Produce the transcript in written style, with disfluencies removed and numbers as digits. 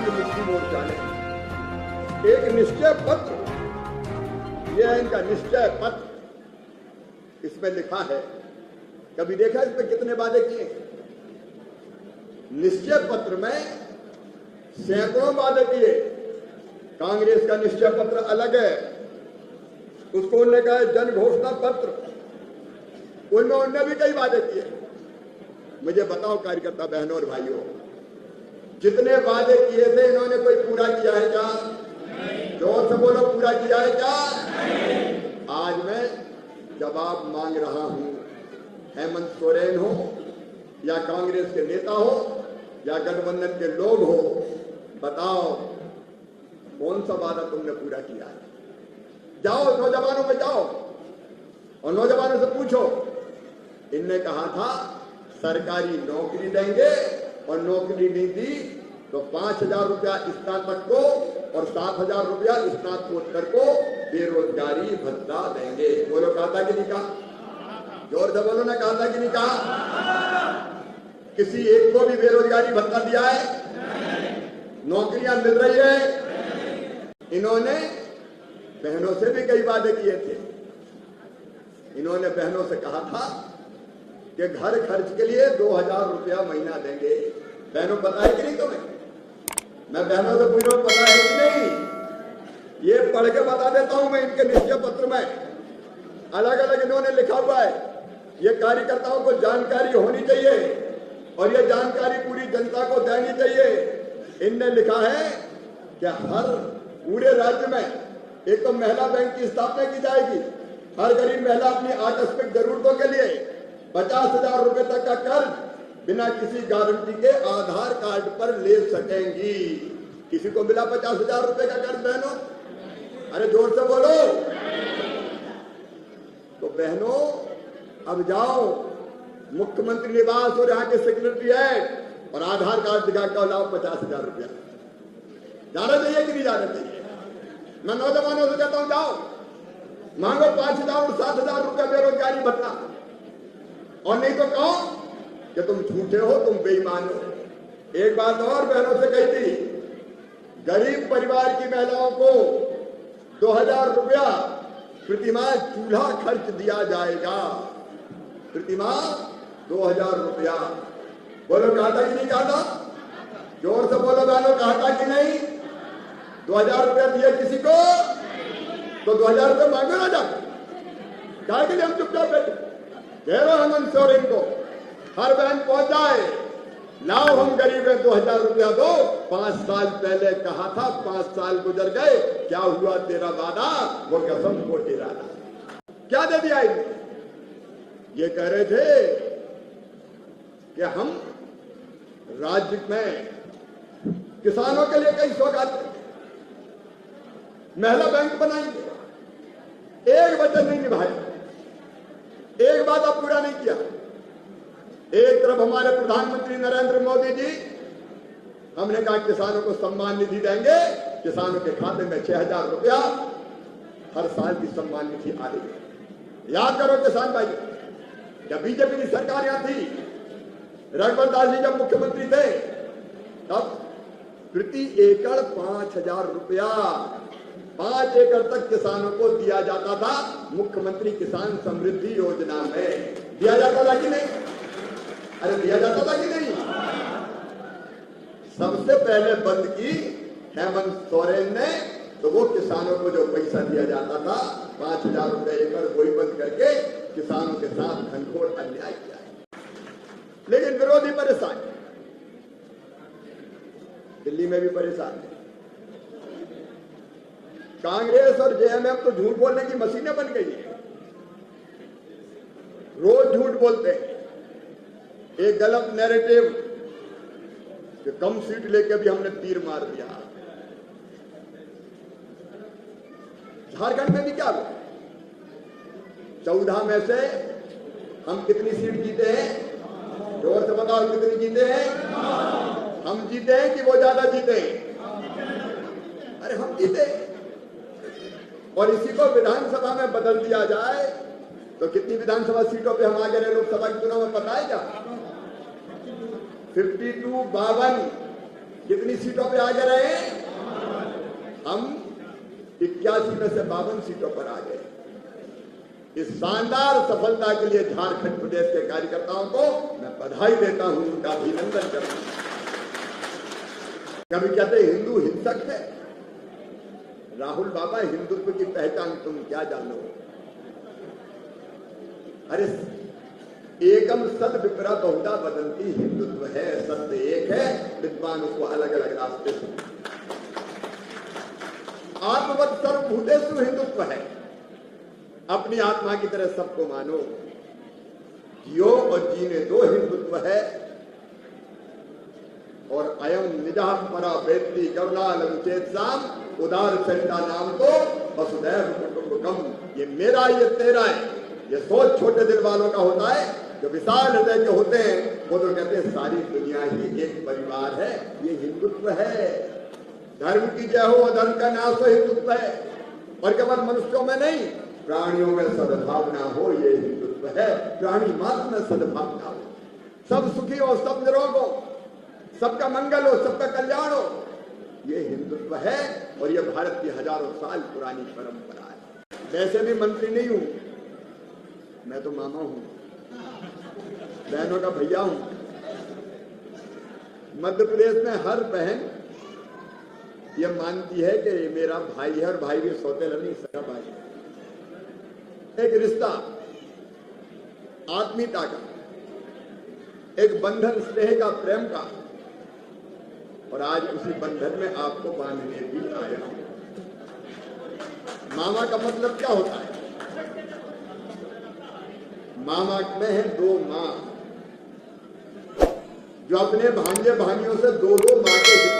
झारखंड मुक्ति मोर्चा ने एक निश्चय पत्र, यह है इनका निश्चय पत्र, इसमें लिखा है, कभी देखा इसमें कितने वादे किए? निश्चय पत्र में सैकड़ों वादे किए। कांग्रेस का निश्चय पत्र अलग है, उसको उन्होंने कहा जन घोषणा पत्र, उनमें उन्होंने भी कई वादे किए। मुझे बताओ कार्यकर्ता बहनों और भाइयों, जितने वादे किए थे इन्होंने कोई पूरा किया है क्या? जोर से बोलो, पूरा किया है क्या? आज मैं जवाब मांग रहा हूं, हेमंत सोरेन हो या कांग्रेस के नेता हो या गठबंधन के लोग हो, बताओ कौन सा वादा तुमने पूरा किया है? जाओ नौजवानों में जाओ और नौजवानों से पूछो। इनने कहा था सरकारी नौकरी देंगे और नौकरी नहीं दी तो 5,000 रुपया स्नातक को और 7,000 रुपया स्नातकोत्तर को बेरोजगारी भत्ता देंगे। बोलो, कहा था कि नहीं कहा? जोर से बोलो ना, कहा था कि नहीं कहा? किसी एक को भी बेरोजगारी भत्ता दिया है? नौकरियां मिल रही है? इन्होंने बहनों से भी कई वादे किए थे। इन्होंने बहनों से कहा था कि घर खर्च के लिए 2,000 रुपया महीना देंगे। बहनों, पता है कि नहीं तुम्हें? मैं बहनों से पूछ रहा हूं, पता है कि नहीं? ये पढ़ के बता देता हूं मैं, इनके निश्चय पत्र में अलग अलग इन्होंने लिखा हुआ है। ये कार्यकर्ताओं को जानकारी होनी चाहिए और ये जानकारी पूरी जनता को देनी चाहिए। इनने लिखा है कि हर पूरे राज्य में एक तो महिला बैंक की स्थापना की जाएगी। हर गरीब महिला अपनी आकस्मिक जरूरतों के लिए 50,000 रुपए तक का कर्ज बिना किसी गारंटी के आधार कार्ड पर ले सकेंगी। किसी को मिला 50,000 रुपए का कर्ज बहनों? अरे जोर से बोलो। तो बहनों, अब जाओ मुख्यमंत्री निवास और यहाँ के सेक्रेटरीएट और आधार कार्ड दिखा के लाओ 50,000 रुपया। जाना चाहिए कि नहीं जाना चाहिए? मैं नौजवानों से कहता हूं, जाओ मांगो 5,000 और 7,000 रुपया बेरोजगारी भत्ता, और नहीं तो कहो कि तुम झूठे हो, तुम बेईमान हो। एक बात और बहनों से कही थी, गरीब परिवार की महिलाओं को 2,000 रुपया प्रतिमाह चूल्हा खर्च दिया जाएगा। प्रतिमाह 2,000 रुपया। बोलो, कहा था कि नहीं कहा था? जोर से बोलो बहनों, कहा था कि नहीं? 2,000 रुपया दिए किसी को तो 2,000 रुपये मांगो ना जाकर। क्या के लिए हम चुपचाप बैठे? कह रहे हेमंत सोरेन को, हर बहन पहुंच जाए, लाओ हम गरीब हैं, 2,000 रुपया दो। 5 साल पहले कहा था, 5 साल गुजर गए, क्या हुआ तेरा वादा? वो कसम को इरादा। क्या दे दिया इन्हें? ये कह रहे थे कि हम राज्य में किसानों के लिए कई सौगात, महिला बैंक बनाएंगे। एक वचन नहीं निभाया, एक वादा पूरा नहीं किया। एक तरफ हमारे प्रधानमंत्री नरेंद्र मोदी जी, हमने कहा किसानों को सम्मान निधि देंगे, किसानों के खाते में 6,000 रुपया हर साल की सम्मान निधि आ रही है। याद करो किसान भाई, जब बीजेपी की सरकार यहां थी, रघुवर दास जी जब मुख्यमंत्री थे, तब प्रति एकड़ 5,000 रुपया 5 एकड़ तक किसानों को दिया जाता था। मुख्यमंत्री किसान समृद्धि योजना में दिया जाता था कि नहीं? अरे दिया जाता था कि नहीं? सबसे पहले बंद की हेमंत सोरेन ने, तो वो किसानों को जो पैसा दिया जाता था 5,000 रुपए एकड़, वही बंद करके किसानों के साथ घनघोर अन्याय किया। लेकिन विरोधी परेशान, दिल्ली में भी परेशान है। कांग्रेस और जेएमएम तो झूठ बोलने की मशीनें बन गई है, रोज झूठ बोलते हैं। एक गलत नैरेटिव कि कम सीट लेके भी हमने तीर मार दिया। झारखंड में भी क्या हुआ? 14 में से हम कितनी सीट जीते हैं? जोर से बताओ, कितनी जीते हैं? हम जीते हैं कि वो ज्यादा जीते हैं? अरे हम जीते। और इसी को विधानसभा में बदल दिया जाए तो कितनी विधानसभा सीटों पे हम आगे रहे? लोकसभा के चुनाव में पता है क्या? 52 कितनी सीटों पे आगे रहे? हम 81 में से 52 सीटों पर आ गए। इस शानदार सफलता के लिए झारखंड प्रदेश के कार्यकर्ताओं को मैं बधाई देता हूं, उनका अभिनंदन करता हूं। कभी कहते हिंदू हिंसक है। राहुल बाबा, हिंदुत्व की पहचान तुम क्या जानो? अरे एकम सद विप्रा बहुधा बदलती, हिंदुत्व है सत्य एक है, विद्वान उसको अलग अलग रास्ते से। आत्मवत सर्वभूतेषु हिंदुत्व है। अपनी आत्मा की तरह सबको मानो, जियो और जीने दो, हिंदुत्व है। और अयम निजः परा वेत्ति करुणालम चेतसाम उदार चरिता नाम को वसुदैव कुटुंबकम। ये मेरा, ये तेरा है। ये सोच छोटे दिल वालों का होता है। जो विशाल हृदय के होते हैं वो तो कहते हैं सारी दुनिया ही एक परिवार है। ये हिंदुत्व है। धर्म की जय हो, अधर्म का नाश हो, हिंदुत्व है। और केवल मनुष्यों में नहीं, प्राणियों में सद्भावना हो, ये हिंदुत्व है। प्राणी मात्र में सद्भावना हो, सब सुखी हो, सब निरोग हो, सबका मंगल हो, सबका कल्याण हो, ये हिंदुत्व है। और ये भारत की हजारों साल पुरानी परंपरा है। वैसे भी मंत्री नहीं हूं मैं, तो मामा हूं, बहनों का भैया हूं। मध्य प्रदेश में हर बहन ये मानती है कि ये मेरा भाई है, और भाई भी सौतेला नहीं, सगा भाई है। एक रिश्ता आत्मीयता का, एक बंधन स्नेह का, प्रेम का। और आज उसी बंधन में आपको बांधने भी आया हूं। मामा का मतलब क्या होता है? मामा में है दो मां, जो अपने भांजे भानियों से दो मां के